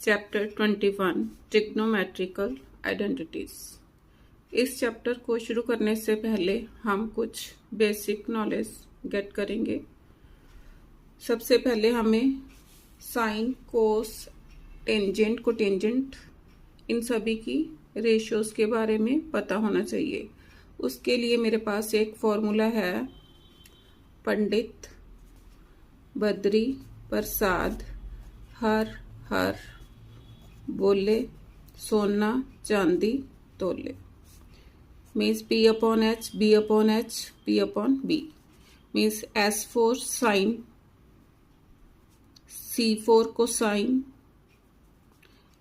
Chapter 21 trigonometrical identities. इस chapter को शुरू करने से पहले हम कुछ बेसिक नॉलेज गेट करेंगे। सबसे पहले हमें साइन, कोस, टेंजेंट, कोटेंजेंट इन सभी की रेशियोज के बारे में पता होना चाहिए। उसके लिए मेरे पास एक फॉर्मूला है, पंडित, बद्री, प्रसाद, हर हर बोले, सोना चांदी तोले। Means P upon H, B upon H, P upon B। मीन्स S for sine, C for cosine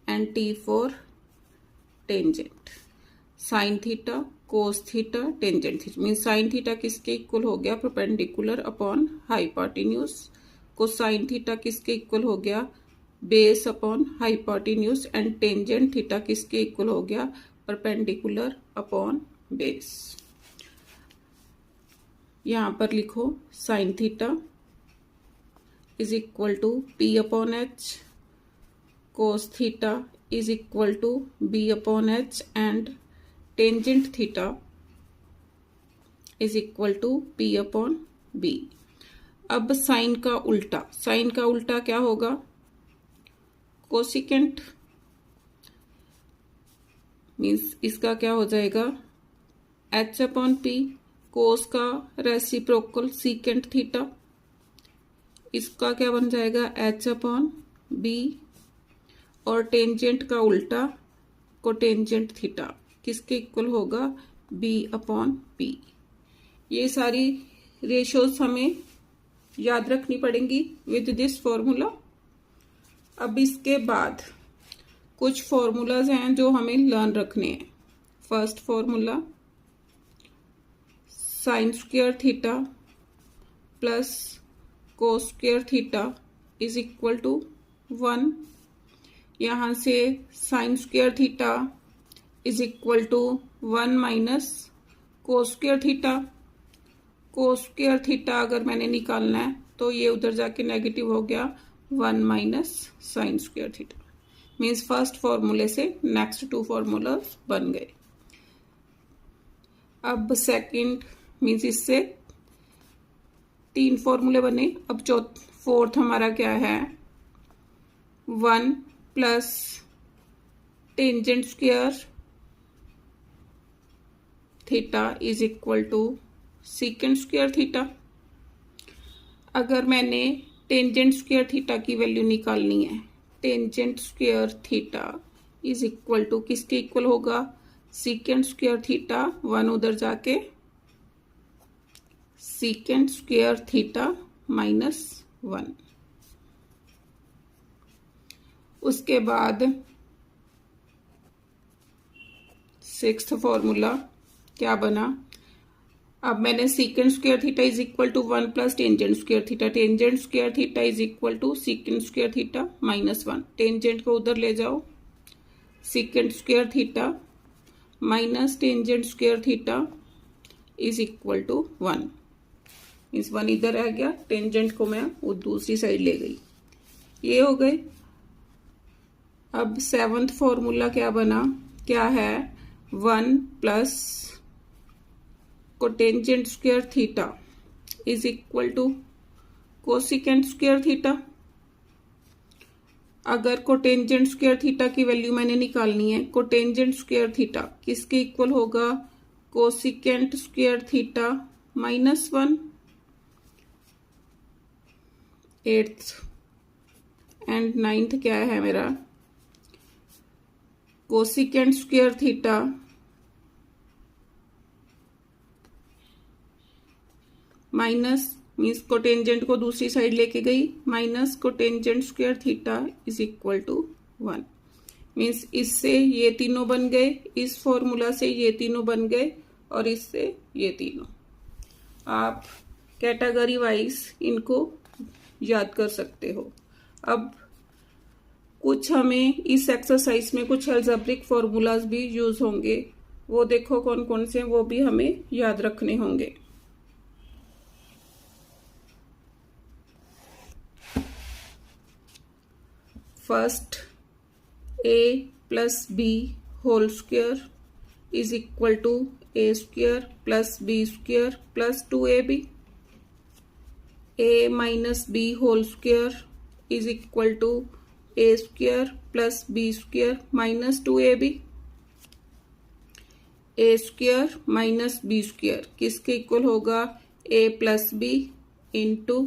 and T for tangent. Sine theta, cos theta, tangent theta. Means sine theta किसके इक्वल हो गया? Perpendicular upon hypotenuse. Cosine theta किसके equal हो गया? Base upon hypotenuse. And tangent theta किसके equal हो गया? Perpendicular upon base. यहां पर लिखो sine theta is equal to P upon H, cos theta is equal to B upon H and tangent theta is equal to P upon B। अब sine का उल्टा, sign का उल्टा क्या होगा? कोसिकेंट। मीन्स इसका क्या हो जाएगा? H upon P। कोस का रेसिप्रोकल सीकेंट थीटा, इसका क्या बन जाएगा? H upon B। और टेंजेंट का उल्टा कोटेंजेंट थीटा किसके इक्वल होगा? B upon P। ये सारी रेशियोज हमें याद रखनी पड़ेंगी विद दिस फॉर्मूला। अब इसके बाद कुछ फॉर्मूलाज हैं जो हमें लर्न रखने हैं। First formula, sine square theta plus cos square theta is equal to 1। यहां से sine square theta is equal to 1 minus cos square theta. Cos square theta अगर मैंने निकालना है तो ये उधर जाके नेगेटिव हो गया, 1 minus sine square theta. Means first फॉर्मूले से नेक्स्ट टू फॉर्मूलाज बन गए। अब सेकंड, मीन्स इससे 3 फॉर्मूले बने। अब फोर्थ हमारा क्या है? 1 plus tangent square theta is equal to secant square theta. अगर मैंने टेंजेंट स्क्वायर थीटा की वैल्यू निकालनी है, tangent square theta is equal to किसके इक्वल होगा? Secant square theta. 1 उधर जाके सीकेंट स्क्वायर थीटा माइनस 1। उसके बाद सिक्स्थ फॉर्मूला क्या बना? अब मैंने secant square theta is equal to 1 plus tangent square theta. Tangent square theta is equal to secant square theta minus 1। Tangent को उधर ले जाओ, secant square theta minus tangent square theta is equal to 1। Means 1 इधर आ गया, tangent को मैं वो दूसरी साइड ले गई। ये हो गए। अब सेवंथ फॉर्मूला क्या बना? क्या है? 1 plus cotangent square theta is equal to cosecant square theta. अगर कोटेंजेंट स्क्वायर थीटा की वैल्यू मैंने निकालनी है, कोटेंजेंट स्क्वायर थीटा किसके इक्वल होगा? Cosecant square theta minus 1। Eighth and ninth क्या है मेरा? Cosecant square theta minus, means cotangent को दूसरी साइड लेके गई, minus cotangent square theta is equal to 1। Means इससे ये तीनों बन गए, इस फॉर्मूला से ये तीनों बन गए और इससे ये तीनों। आप कैटेगरी वाइज इनको याद कर सकते हो। अब कुछ हमें इस एक्सरसाइज में कुछ अलजेब्रिक फॉर्मूलाज भी यूज होंगे, वो देखो कौन कौन से, वो भी हमें याद रखने होंगे। First a plus B whole square is equal to a square plus B square plus 2ab। A minus B whole square is equal to a square plus B square minus 2ab। A square minus b square किसके equal होगा? ए plus B into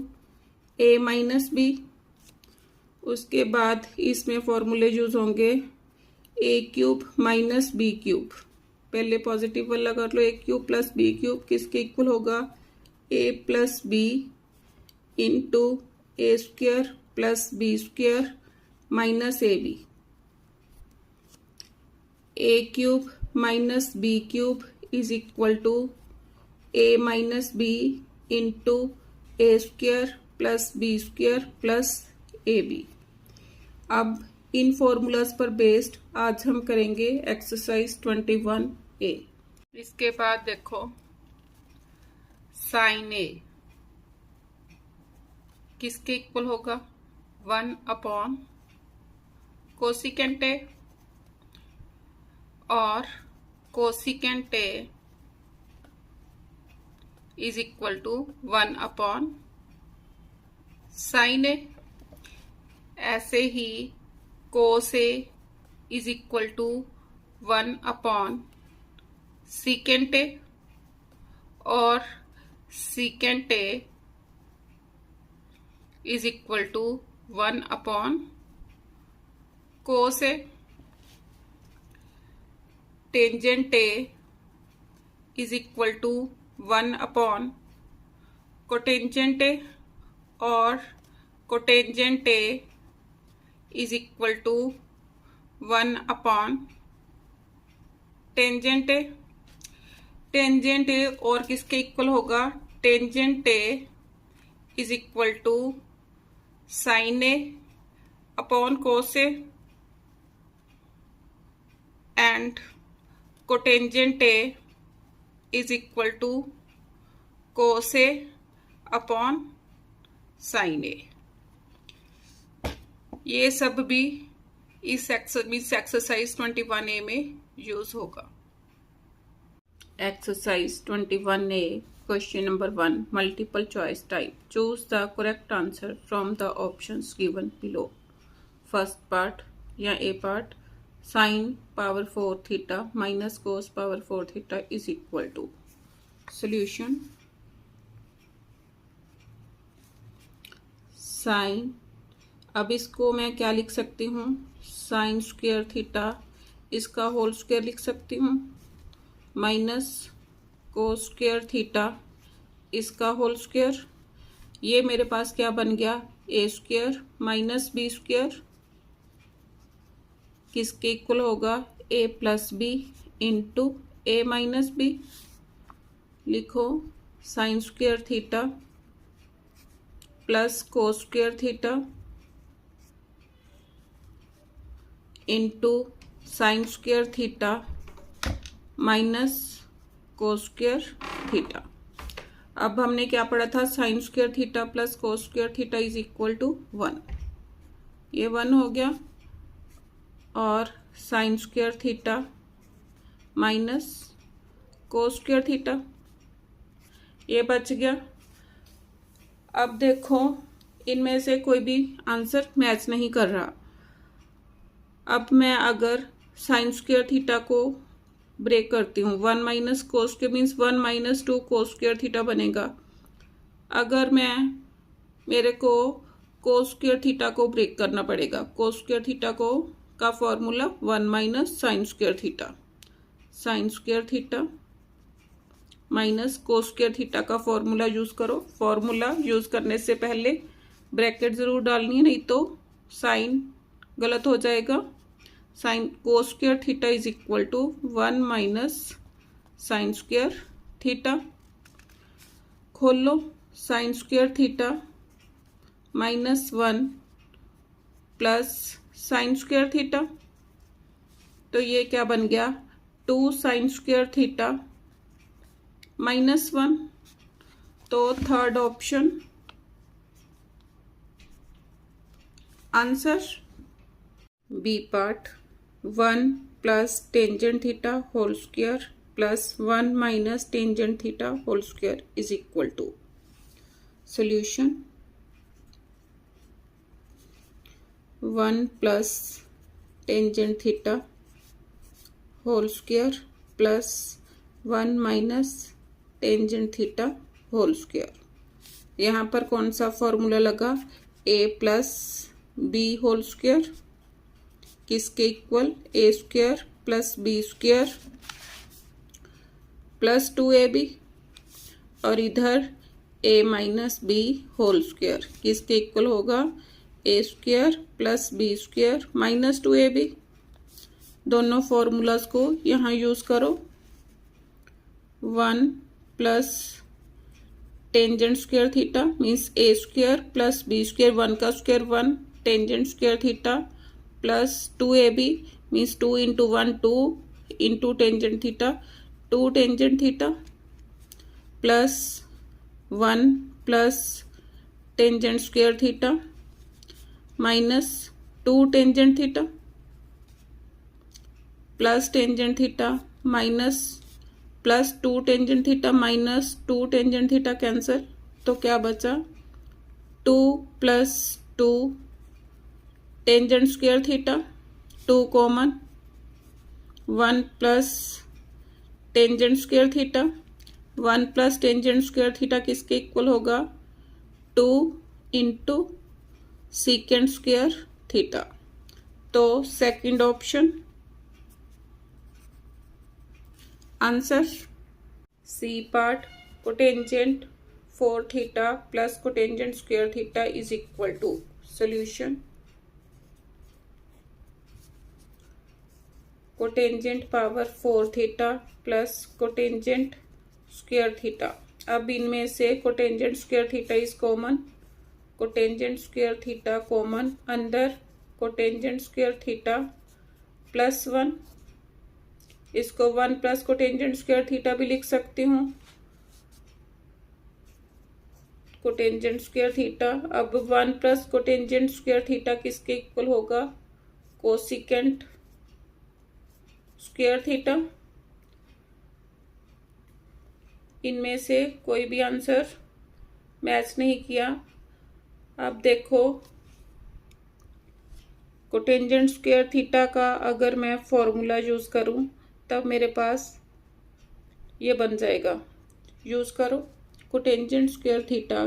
ए minus b. उसके बाद इसमें फॉर्मूले use होंगे a cube minus B cube. पहले positive वाला कर लो, a cube plus B cube किसके इक्वल होगा? ए plus B into A square plus B square minus A B. A cube minus B cube is equal to A minus B into A square plus B square plus A B. अब इन formulas पर based आज हम करेंगे exercise 21A। इसके बाद देखो sign ए किसके इक्वल होगा? 1 अपॉन कोसिकेंट ए, और cosecant A is equal to 1 upon sine A. ऐसे ही cos A is equal to 1 upon secant A, और secant A is equal to 1 upon cos A. Tangent A is equal to 1 upon cotangent A, और cotangent A is equal to 1 upon tangent A. Tangent A और किसके equal होगा? Tangent A is equal to sine A upon cos A, and cotangent A is equal to cos A upon sine ए। ये सब भी इस exercise 21A में use होगा। Exercise 21A question number 1 multiple choice type. Choose the correct answer from the options given below. First part या A part, sine power 4 theta minus cos power 4 theta is equal to. Solution, sine, अब इसको मैं क्या लिख सकती हूँ? Sine square theta इसका whole square लिख सकती हूँ, माइनस कोस स्क्वायर थीटा इसका होल स्क्वायर। ये मेरे पास क्या बन गया? A square minus b square किसके इक्वल होगा? ए प्लस बी इंटू ए माइनस बी। लिखो sine square theta plus cos square theta into sine square theta minus cos square theta. अब हमने क्या पढ़ा था? Sine square theta plus cos square theta is equal to 1। ये 1 हो गया, और sine square theta minus cos square theta ये बच गया। अब देखो इनमें से कोई भी आंसर मैच नहीं कर रहा। अब मैं अगर साइन स्क्वायर थीटा को ब्रेक करती हूँ, 1 minus cos square means 1 minus 2 cos square theta बनेगा। अगर मेरे को कोस स्क्वायर थीटा को ब्रेक करना पड़ेगा। कोस स्क्वायर थीटा का formula 1 minus sine square theta, sign square theta minus cos square theta का फॉर्मूला यूज करो। फॉर्मूला यूज करने से पहले ब्रैकेट जरूर डालनी है, नहीं तो साइन गलत हो जाएगा। Sine cos square theta is equal to 1 minus sine square theta. खोल लो, sine square theta minus 1 plus sine square theta, तो ये क्या बन गया? 2 साइन स्क्वायर थीटा माइनस 1। तो third option answer. B part, 1 plus tangent theta whole square plus 1 minus tangent theta whole square is equal to solution 1 plus tangent theta whole square plus 1 minus tangent theta whole square. यहाँ पर कौन सा formula लगा, a plus B whole square किसके equal, A square plus B square plus 2ab, और इधर a minus B whole square किसके equal होगा, A square plus B square minus 2ab। दोनों फॉर्मूलाज को यहाँ यूज करो। 1 plus tangent square theta means A square plus B square, 1 का square 1, tangent square theta plus 2ab means 2 into 1 2 into tangent theta 2 tangent theta plus 1 plus tangent square theta minus 2 tangent theta plus tangent theta minus plus 2 tangent theta minus 2 tangent theta cancel, तो क्या बचा 2 plus 2 tangent square theta 2 common, 1 plus tangent square theta, 1 plus tangent square theta किसके equal होगा, 2 into secant square theta. तो second option answer C part cotangent 4 theta plus cotangent square theta is equal to solution cotangent power 4 theta plus cotangent square theta. अब इनमें से cotangent square theta is common, cotangent square theta common, अंदर cotangent square theta plus 1, इसको 1 plus cotangent square theta भी लिख सकती हूँ, cotangent square theta. अब 1 प्लस कोटेंजेंट स्क्वायर थीटा किसके इक्वल होगा, कोसिकेंट स्क्वायर थीटा। इनमें से कोई भी आंसर मैच नहीं किया। अब देखो कोटेंजेंट स्क्वायर थीटा का अगर मैं फॉर्मूला यूज करूं तब मेरे पास ये बन जाएगा, यूज करो। कोटेंजेंट स्क्वायर थीटा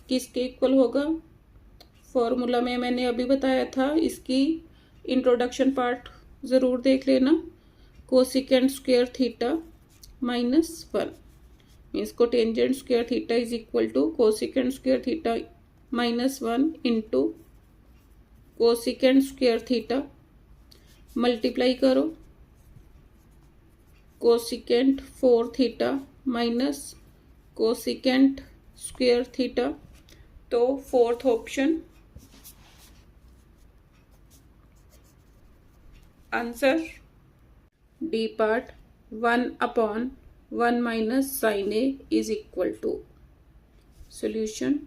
किसके इक्वल होगा, फॉर्मूला में मैंने अभी बताया था, इसकी इंट्रोडक्शन पार्ट ज़रूर देख लेना। Cosecant square theta minus 1 means cotangent square theta is equal to cosecant square theta minus 1 into cosecant square theta, multiply करो cosecant 4 theta minus cosecant square theta. तो fourth option answer D part 1/1 minus sine A is equal to solution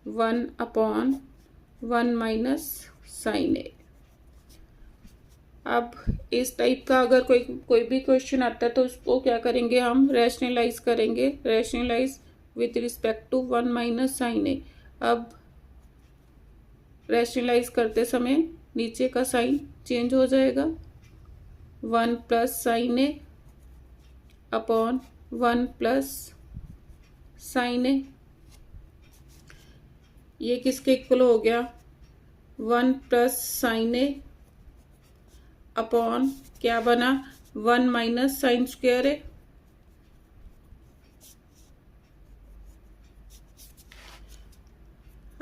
1/1 minus sine A. अब इस type का अगर कोई भी question आता है तो उसको क्या करेंगे, हम रैशनलाइज करेंगे, rationalise with respect to 1 minus sine A. अब रैशनलाइज करते समय नीचे का साइन चेंज हो जाएगा, 1 plus sine A upon 1 plus sine ए। ये किसके इक्वल हो गया, 1 प्लस साइन ए अपॉन क्या बना, 1 माइनस साइन स्क्वायर ए।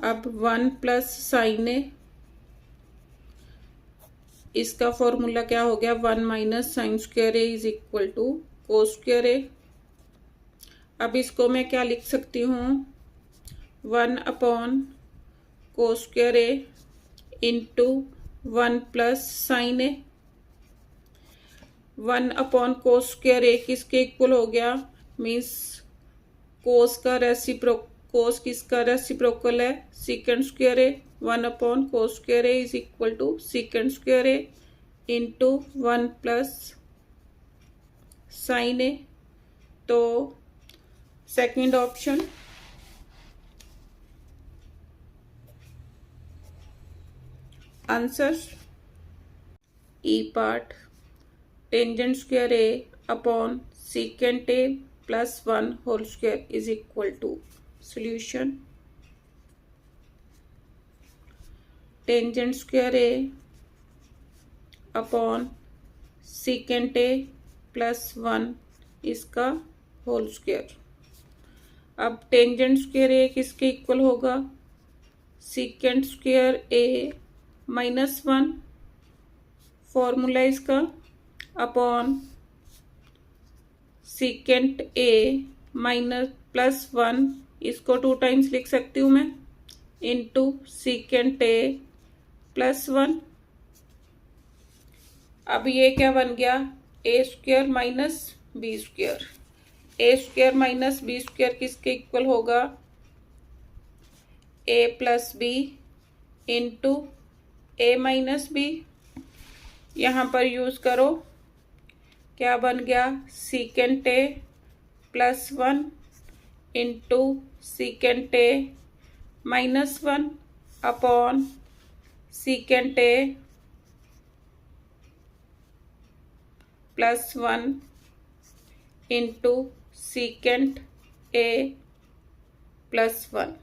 अब 1 प्लस साइन ए, इसका फॉर्मूला क्या हो गया, 1 minus sine square A is equal to cos square ए। अब इसको मैं क्या लिख सकती हूँ, 1 upon cos square A into 1 plus sine A. 1 upon cos square A किसके इक्वल हो गया, मीन्स कोस का कोस किसका रेसिप्रोकल है, secant square A, 1 cos square A is equal to secant square A into 1 plus sine A. तो second option answer E part, tangent square A upon secant A plus 1 whole square is equal to solution tangent square A upon secant A plus 1 इसका whole square. अब tangent square A किसके equal होगा, secant square ए minus 1 formula इसका upon secant ए minus plus 1, इसको 2 times लिख सकती हूँ मैं, इंटू सीकेंट ए प्लस 1। अब ये क्या बन गया, a square minus b square. A square minus b square किसके इक्वल होगा, ए प्लस बी इंटू ए माइनस बी। यहाँ पर यूज करो, क्या बन गया, secant A plus 1 into secant A minus 1 upon secant A plus 1 into secant A plus 1।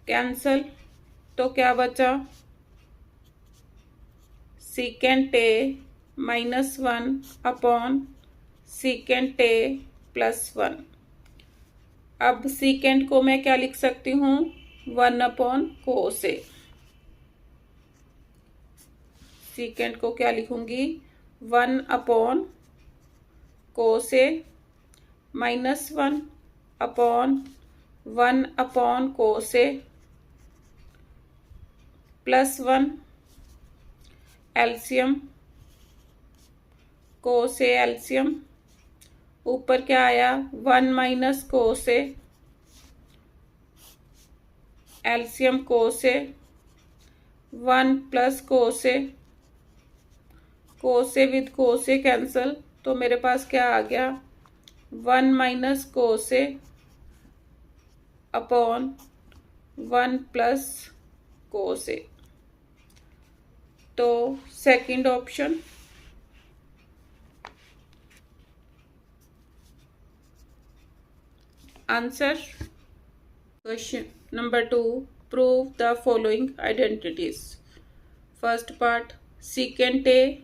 Cancel, तो क्या बचा, secant A minus 1 upon secant A plus 1। अब सीकेंट को मैं क्या लिख सकती हूँ, 1 अपॉन कोस ए। सीकेंट को क्या लिखूंगी, 1 upon cos A minus 1 upon 1 upon cos A plus 1 LCM, cos A LCM, ऊपर क्या आया 1 minus cos A, LCM cos A, 1 plus cos a, cos A with cos A cancel, तो मेरे पास क्या आ गया 1 minus cos A upon 1 plus cos A. तो second option answer. Question number 2, prove the following identities. First part, secant A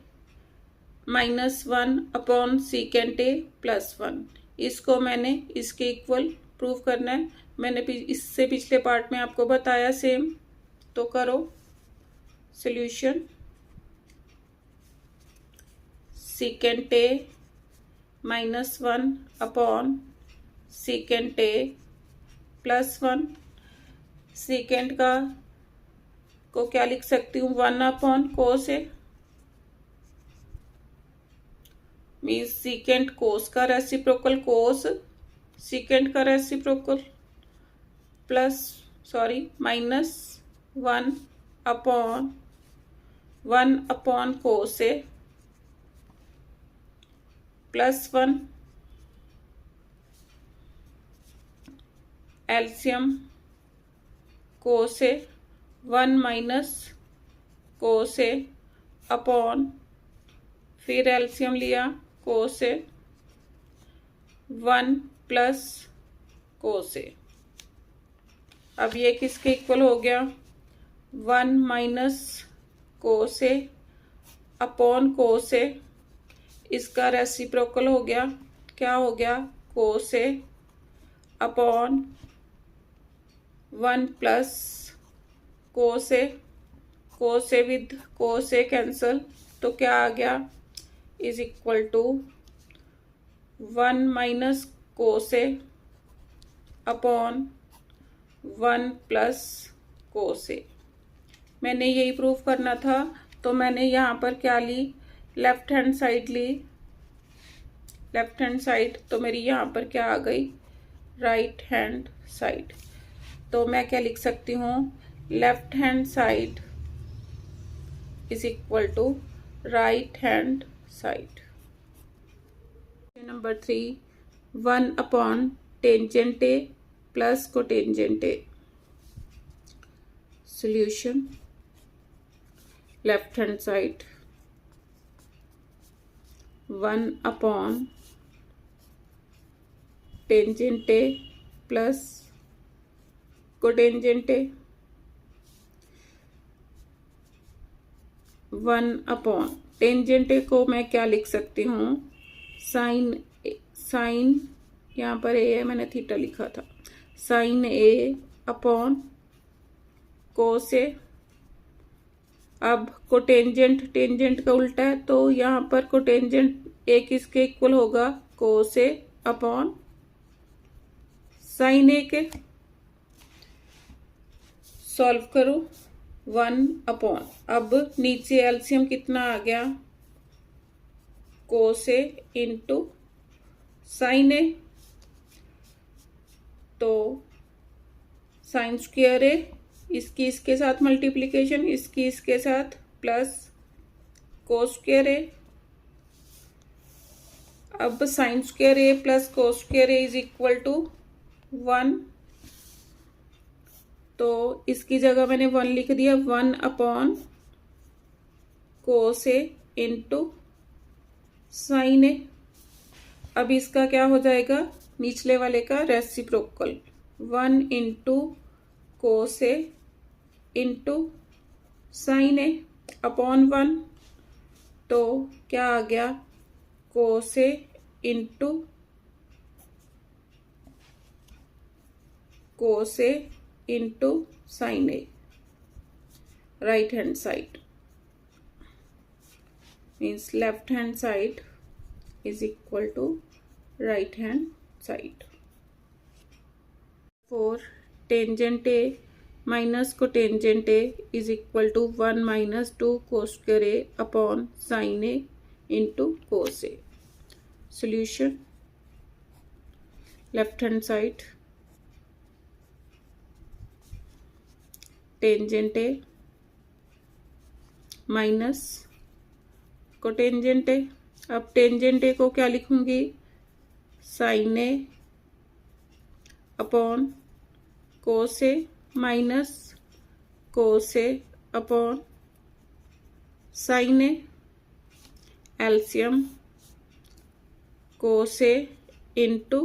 minus 1 upon secant A plus 1, इसको मैंने इसके इक्वल प्रूव करना है। मैंने इससे पिछले पार्ट में आपको बताया सेम, तो करो सॉल्यूशन। सीकेंट ए माइनस 1 अपॉन सीकेंट ए प्लस 1, सीकेंट का को क्या लिख सकती हूँ, 1 upon cos A, means secant cos का रेसिप्रोकल कोस सीकेंट का reciprocal plus minus 1 upon cos A plus 1 LCM cos A 1 minus cos A upon फिर एलसीएम लिया cos A 1 plus cos A. अब ये किसके इक्वल हो गया, 1 minus cos A upon cos ए, इसका रेसिप्रोकल हो गया, क्या हो गया cos A upon 1 plus cos A with cos A cancel, तो क्या आ गया is equal to 1 minus cos A upon 1 plus cos A. मैंने यही प्रूव करना था, तो मैंने यहाँ पर क्या ली, लेफ्ट हैंड साइड ली, लेफ्ट हैंड साइड, तो मेरी यहाँ पर क्या आ गई राइट हैंड साइड। तो मैं क्या लिख सकती हूँ, left hand side is equal to right hand side. Number 3, 1 upon tangent A plus cotangent a. Solution, left hand side 1 upon tangent A plus cotangent a, 1 upon tangent a को मैं क्या लिख सकती हूँ, साइन यहाँ पर ए है, मैंने थीटा लिखा था, sign A upon cos A. अब कोटेंजेंट टेंजेंट का उल्टा है, तो यहाँ पर कोटेंजेंट ए किसके इक्वल होगा, कोस ए अपॉन साइन ए के। सॉल्व करो, 1 अपॉन, अब नीचे एलसीएम कितना आ गया, cos A into sine A, तो साइन स्क्वायर ए, इसकी इसके साथ मल्टीप्लीकेशन, इसकी इसके साथ प्लस कोस स्क्वायर ए। अब sine square A plus cos square A is equal to 1, तो इसकी जगह मैंने 1 लिख दिया, 1 upon cos A into sine A. अब इसका क्या हो जाएगा, निचले वाले का reciprocal, 1 into cos A into sine A upon 1, तो क्या आ गया, cos A into cos A into sine A, right hand side means left hand side is equal to right hand side. 4 tangent A minus cotangent A is equal to 1 minus 2 cos square A upon sin A into cos A. Solution, left hand side tangent A minus cotangent A। अब tangent a को क्या लिखूंगी, sign A upon cos A minus cos A upon sine A, LCM cos A into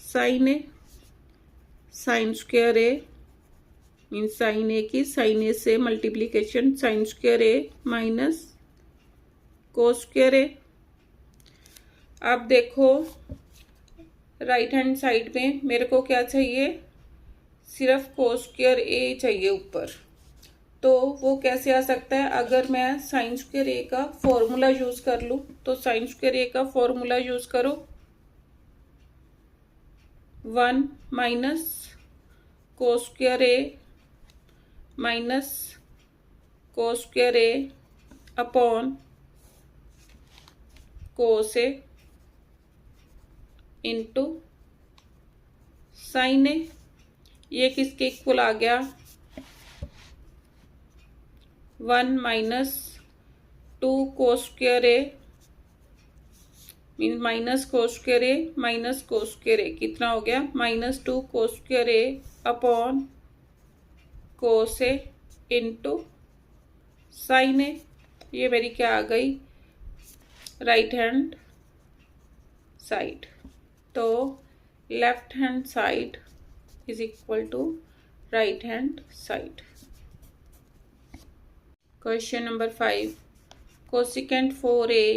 sine A, sign square a mean sine A की sine A से multiplication, sine square ए minus cos square ए। अब देखो right hand side में मेरे को क्या चाहिए, सिर्फ कोस स्क्वायर ए चाहिए ऊपर, तो वो कैसे आ सकता है, अगर मैं साइन स्क्वायर ए का फॉर्मूला यूज कर लूं, तो साइन स्क्वायर ए का फॉर्मूला यूज करो, 1 माइनस कोस स्क्वायर ए माइनस कोस स्क्वायर ए अपॉन कोस ए इंटू साइन ए, ये किसके इक्वल आ गया, 1 minus 2 cos square a mean minus cos square A minus cos square a, कितना हो गया, माइनस 2 कोस स्क्वायर ए upon cos ए into sine ए, ये मेरी क्या आ गई, राइट हैंड साइड। तो left hand side is equal to right hand side. Question number 5, cosecant 4a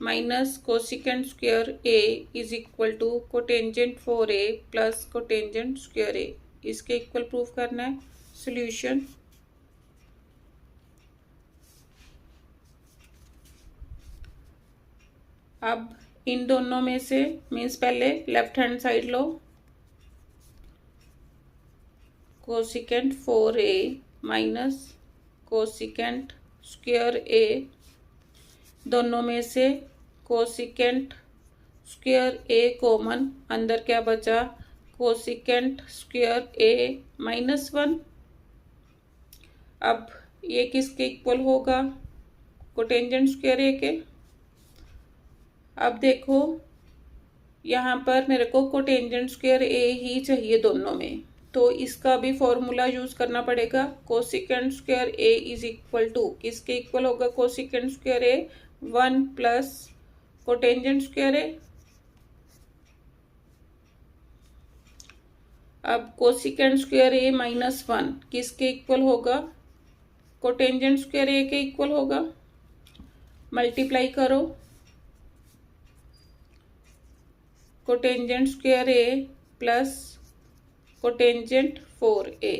minus cosecant square a is equal to cotangent 4a plus cotangent square a, इसके equal proof करना है। Solution, अब इन दोनों में से means पहले left hand side low, cosecant 4a minus cosecant square a, दोनों में से कोसिकेंट स्क्वायर ए कॉमन, अंदर क्या बचा, कोसिकेंट स्क्वायर ए -1। अब ये किसके इक्वल होगा, कोटेंजेंट स्क्वायर ए के। अब देखो यहाँ पर मेरे को कोटेंजेंट स्क्वायर ए ही चाहिए दोनों में, तो इसका भी फॉर्मूला यूज करना पड़ेगा। Cosecant square A is equal to, किसके इक्वल होगा कोसिकेंट स्क्वायर ए, 1 प्लस कोटेंजेंट स्क्वायर ए। अब कोसिकेंट स्क्वायर ए -1 किसके इक्वल होगा, कोटेंजेंट स्क्वायर ए के इक्वल होगा। मल्टीप्लाई करो, कोटेंजेंट स्क्वायर ए प्लस कोटेंजेंट 4a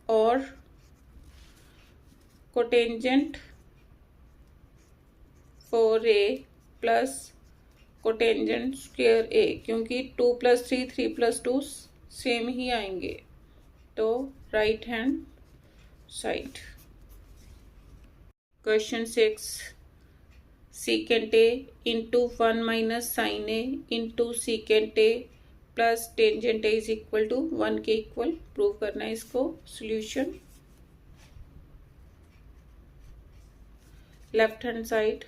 और cotangent 4a plus cotangent square A, क्योंकि 2 + 3 3 + 2 सेम ही आएंगे, तो right hand side. Question 6, secant a into 1 minus sine A into secant A plus tangent A is equal to 1 के equal prove करना है इसको। Solution, left hand side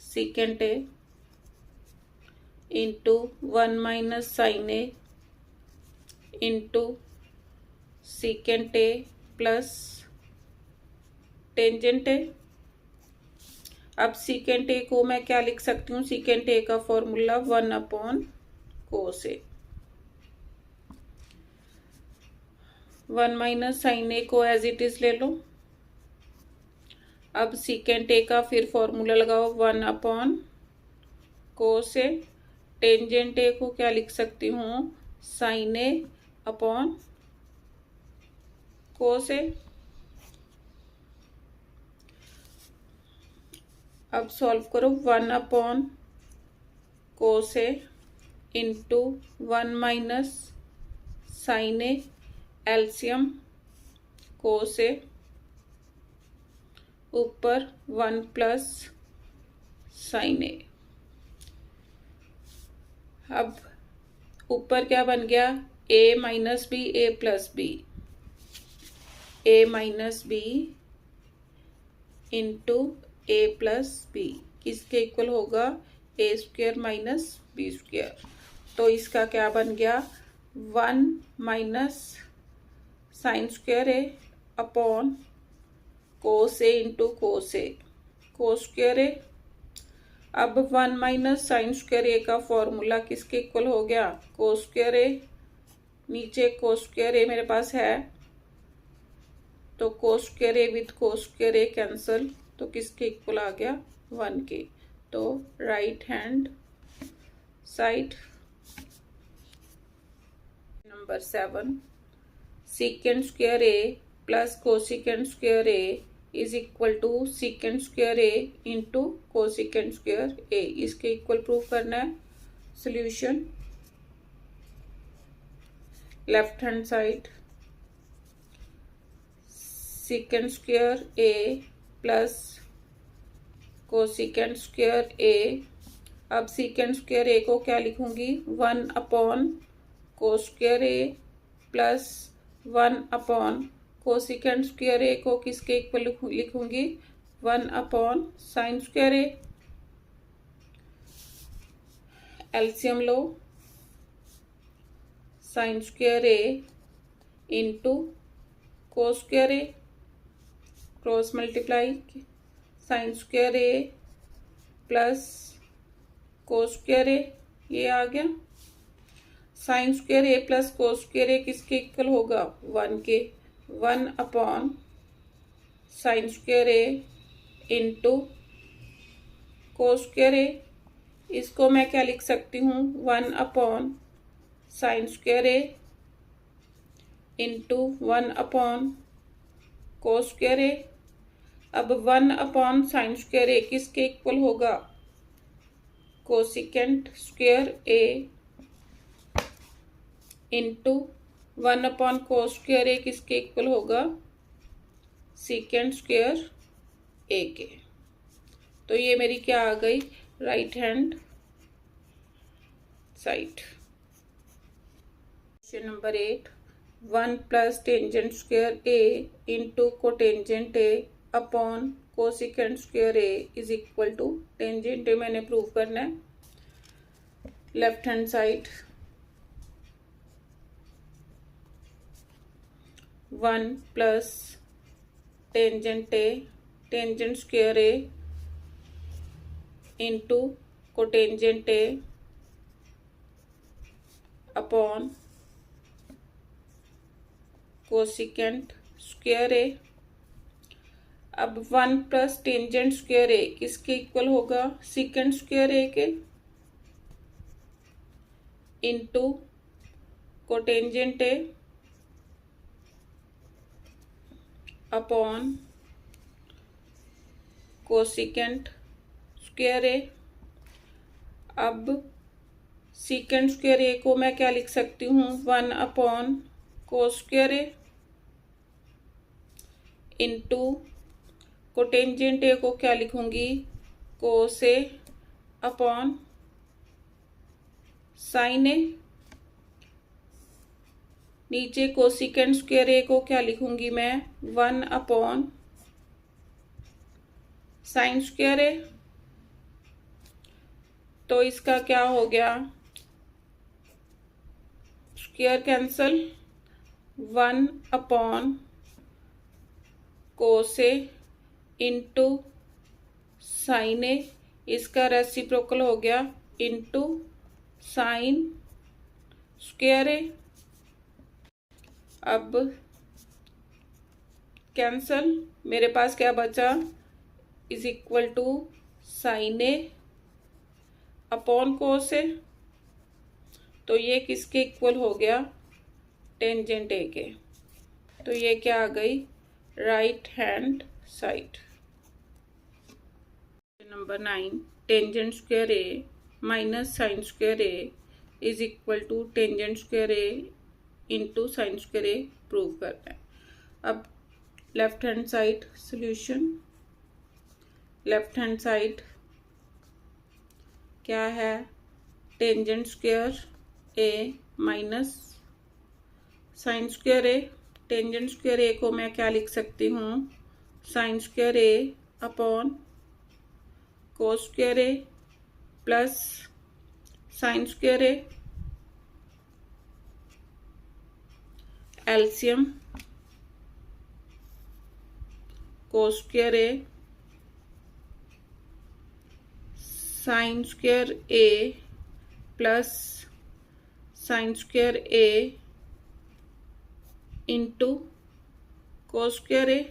secant a into 1 minus sine A into secant A plus tangent a. अब secant ए को मैं क्या लिख सकती हूँ, सीकेंट ए का फॉर्मूला 1/cos ए। 1 माइनस साइन ए को एज इट इज ले लो। अब सीकेंट ए का फिर फॉर्मूला लगाओ 1/cos ए। टेंजेंट ए को क्या लिख सकती हूँ, sign A upon cos A. अब सॉल्व करो, 1/cos ए इंटू 1 माइनस साइन ए, एलसीएम कोस ए, ऊपर 1 प्लस साइन ए। अब ऊपर क्या बन गया, a minus b, a plus b, a minus B into a plus b किसके इक्वल होगा, a square minus b square. तो इसका क्या बन गया, 1 minus sine square A upon cos A into cos a, cos square ए। अब 1 minus sine square ए का formula किसके इक्वल हो गया, कोस स्क्वायर ए। नीचे कोस स्क्वायर ए मेरे पास है, तो cos square A with cos square A cancel, तो किसके इक्वल आ गया, 1 के। तो right hand side. Number 7, secant square A plus cosecant square A is equal to secant square A into cosecant square A. इसके इक्वल प्रूव करना है। Solution, left hand side secant square ए plus cosecant square ए। अब secant square ए को क्या लिखूंगी, 1/cos square ए plus 1/कोसिकेंट square ए को किसके equal लिखूंगी, 1/साइन square a. LCM low, sine square A into cos square A, cross multiply, sign square A plus cos square a, ये आ गया। Sign square A plus cos square A किसके equal होगा, 1 के। 1/साइन square ए into कोस square ए। इसको मैं क्या लिख सकती हूँ, 1/साइन स्क्वायर ए इंटू 1/कोस स्क्वायर ए। अब 1/साइन स्क्वायर ए किसके इक्वल होगा, cosecant square A into 1/कोस square A किसके इक्वल होगा, सीकेंट स्क्वायर ए के। तो ये मेरी क्या आ गई, right hand side. Question number 8. 1 plus tangent square A into cotangent A upon cosecant square A is equal to tangent A मैंने प्रूव करना है. Left hand side 1 plus tangent A tangent square A into cotangent A upon cosecant square ए. अब 1 plus tangent square A किसके equal होगा? Secant square ए के into cotangent A upon cosecant square ए. अब secant square ए को मैं क्या लिख सकती हूँ? 1 अपॉन कोस स्क्वायर ए इंटू कोटेंजेंट ए को क्या लिखूंगी? कोस ए अपॉन साइन ए. नीचे कोसिकेंट स्क्वायर ए को क्या लिखूंगी मैं? 1 अपॉन साइन स्क्वायर ए. तो इसका क्या हो गया? स्क्वायर कैंसल, 1 अपॉन कोस ए इंटू साइन ए. इसका रेसिप्रोकल हो गया इंटू साइन स्क्वायर ए. अब कैंसल, मेरे पास क्या बचा? Is equal to sine A upon cos A. तो ये किसके इक्वल हो गया? टेंजेंट ए के. तो ये क्या आ गई? Right hand side. Number 9. Tangent square A minus sine square A is equal to tangent square A into sine square a prove करना है. अब left hand side solution. Left hand side क्या है? Tangent square A minus sine square a. Tangent square ए को मैं क्या लिख सकती हूँ? Sine square A upon cos square A plus sine square a. LCM cos square A sign square A plus sine square A into cos square A.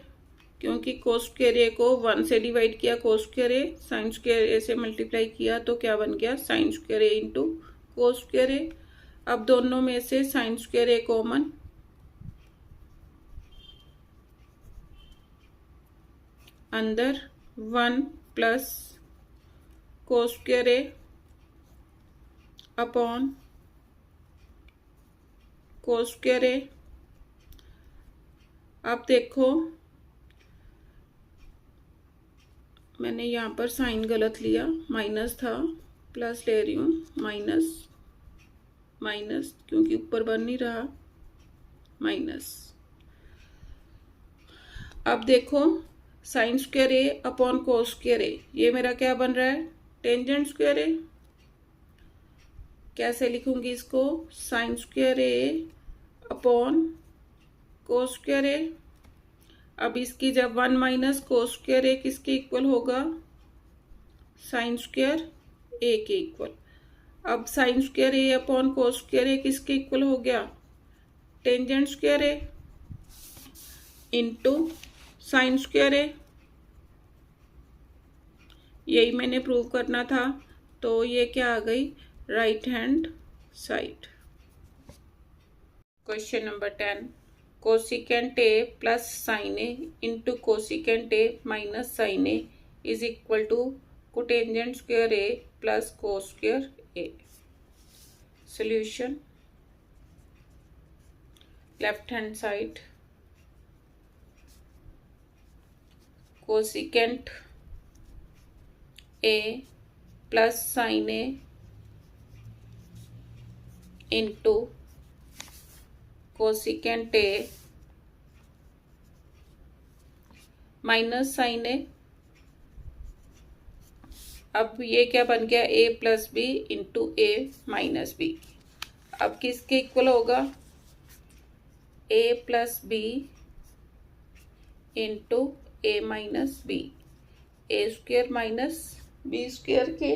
क्योंकि कोस square ए को 1 से divide किया, कोस स्क्वायर ए साइन स्क्वायर ए से multiply किया तो क्या बन गया? साइन स्क्वायर ए इंटू कोस स्क्वायर ए. अब दोनों में से साइन स्क्वायर ए कॉमन, अंदर 1 प्लस कोस स्क्वायर ए अपॉन कोस स्क्वायर ए. अब देखो मैंने यहाँ पर साइन गलत लिया, माइनस था, प्लस ले रही हूँ, माइनस माइनस क्योंकि ऊपर बन नहीं रहा, माइनस. अब देखो sign square A upon cos square a, ये मेरा क्या बन रहा है? टेंजेंट स्क्वायर ए. कैसे लिखूंगी इसको? साइन स्क्वायर ए अपॉन कोस स्क्वायर ए. अब इसकी जब 1 माइनस कोस स्क्वायर ए किसके इक्वल होगा? साइन स्क्वायर ए के इक्वल. अब sine square A upon cos square A किसके इक्वल हो गया? टेंजेंट स्क्वायर ए इंटू साइन स्क्वायर ए. यही मैंने प्रूव करना था. तो ये क्या आ गई? Right hand side. Question number 10. Cosecant A plus sine A into cosecant A minus sine A is equal to cotangent square A plus cos square A. Solution. Left hand side cosecant A plus sine A into cosecant A minus sine A. अब ये क्या बन गया, A plus B into A minus B. अब किसके equal होगा, ए plus B into ए minus B, ए square minus B square के।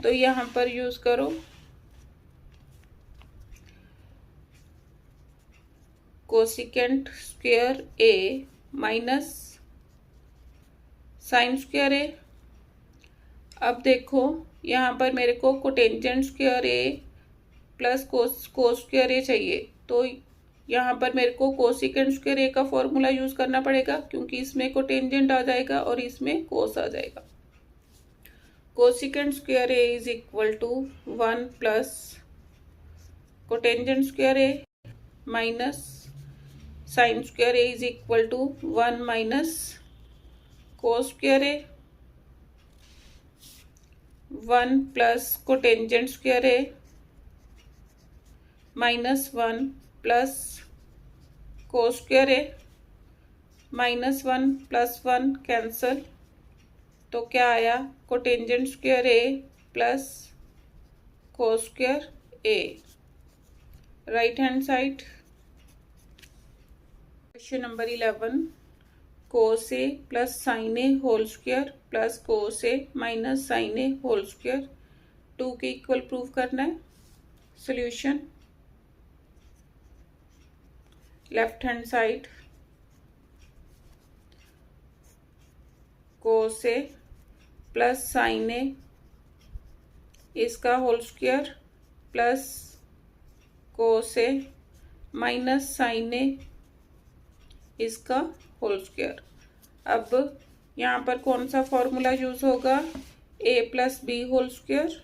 तो यहाँ पर यूज करो cosecant square A minus sine square ए। अब देखो यहाँ पर मेरे को cotangent square A plus cos square ए चाहिए, तो यहाँ पर मेरे को कोसिकेंट स्क्वेयर ए का फॉर्मूला यूज करना पड़ेगा, क्योंकि इसमें कोटेंजेंट आ जाएगा और इसमें कोस आ जाएगा। Cosecant square A is equal to 1 plus cotangent square A minus sine square A is equal to 1 minus cos square A. 1 plus cotangent square A minus 1 plus cos square A, minus 1 plus 1 cancel, तो क्या आया, cotangent square A plus cos square A. Right hand side. Question number 11, cos A plus sine A whole square plus cos A minus sine A whole square 2 के equal prove करना है। Solution, left hand side cos A plus sine ए इसका whole square plus cos A minus sine ए इसका whole square. अब यहाँ पर कौन सा फॉर्मूला यूज होगा, ए प्लस बी होल स्क्वायर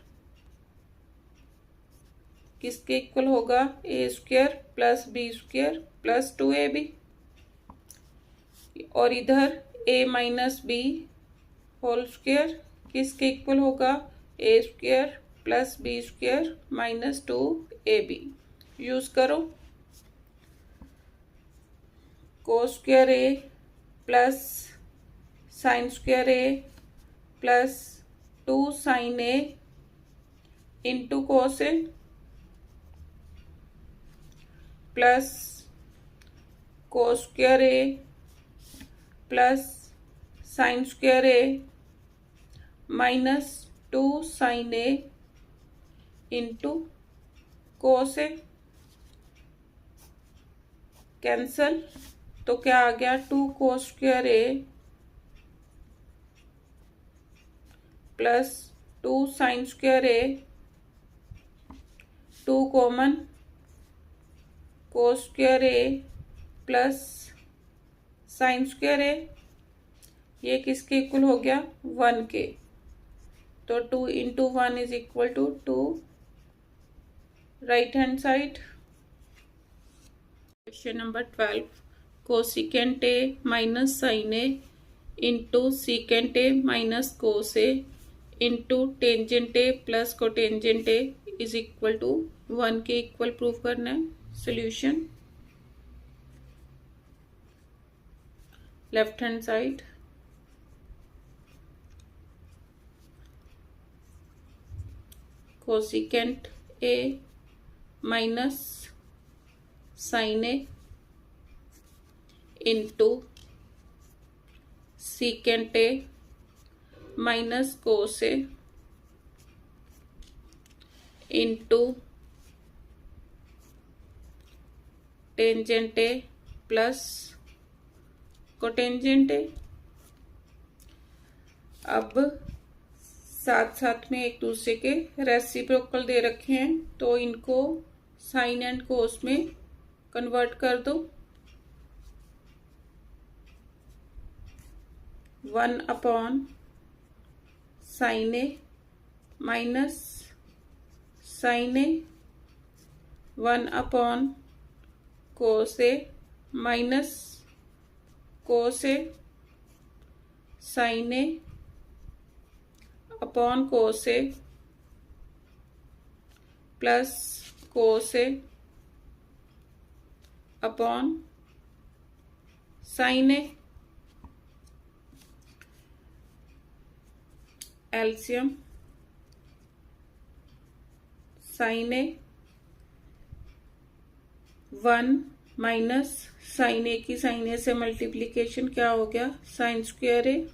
किसके इक्वल होगा, A square plus B square plus 2ab, और इधर A minus B whole square किसके इक्वल होगा, A square plus B square minus 2ab। Use करो cos square A plus sine square A plus 2 sine A into cos A plus cos square A plus sine square A minus 2 sine A into cos A, cancel, तो क्या आ गया, 2 cos square A plus 2 sine square a, 2 common, cos square A plus sine square a, ये किसके equal हो गया, 1 के। तो 2 into 1 is equal to 2। Right hand side. Question number 12, cosecant A minus sine A into secant A minus cos A into tangent A plus cotangent A is equal to 1 के equal prove करना है। Solution, left hand side cosecant A minus sine A into secant A minus cos A into tangent A plus cotangent A. अब साथ साथ में एक दूसरे के रेसिप्रोकल दे रखे हैं, तो इनको साइन एंड कोस में कन्वर्ट कर दो। 1 upon sine A minus sine A, 1 upon cos A minus cos A sign A upon cos A plus cos A upon sine A. LCM sign A 1 minus sine A की sine A से multiplication क्या हो गया, sign square a.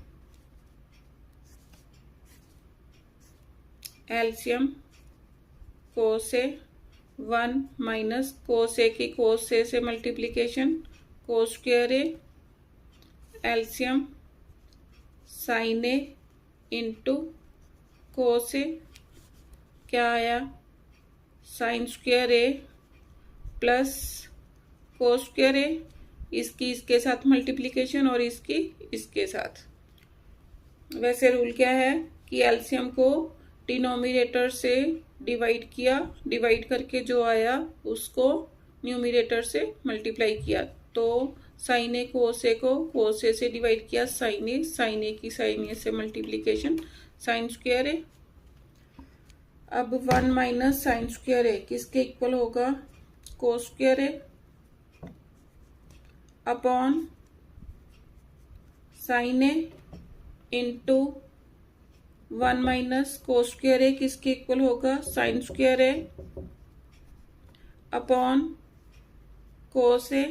LCM cos A 1 minus cos A की कोस ए से multiplication cos square a. LCM sign A into cos ए क्या आया, sign square ए plus cos square ए, इसकी इसके साथ मल्टीप्लीकेशन और इसकी इसके साथ। वैसे रूल क्या है कि एलसीएम को डिनोमिनेटर से डिवाइड किया, डिवाइड करके जो आया उसको न्यूमिनेटर से मल्टीप्लाई किया। तो साइन ए कोस ए को कोस ए से डिवाइड किया, साइन ए की साइन ए से मल्टीप्लीकेशन साइन स्क्वायर ए। अब 1 माइनस साइन स्क्वायर ए किसके इक्वल होगा, cos square A upon sine A into 1 minus cos square A किसके इक्वल होगा, sine square A upon cos A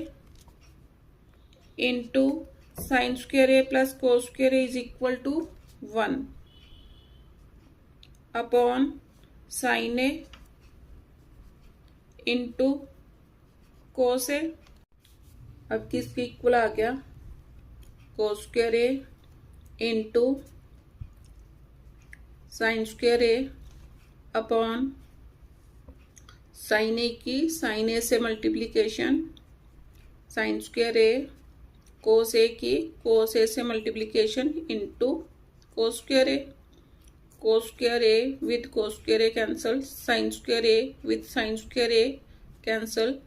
into sine square A plus cos square A is equal to 1 upon sine A into cos A. अब किसके equal आ गया, cos square A into sine square A upon sine A की sine A से multiplication sine square A, cos A की कोस ए से multiplication into cos square A. Cos square A with cos square A cancel, sign square A with sign square A cancel,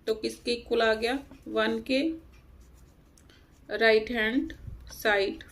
तो किसके equal आ गया, 1 के right hand side.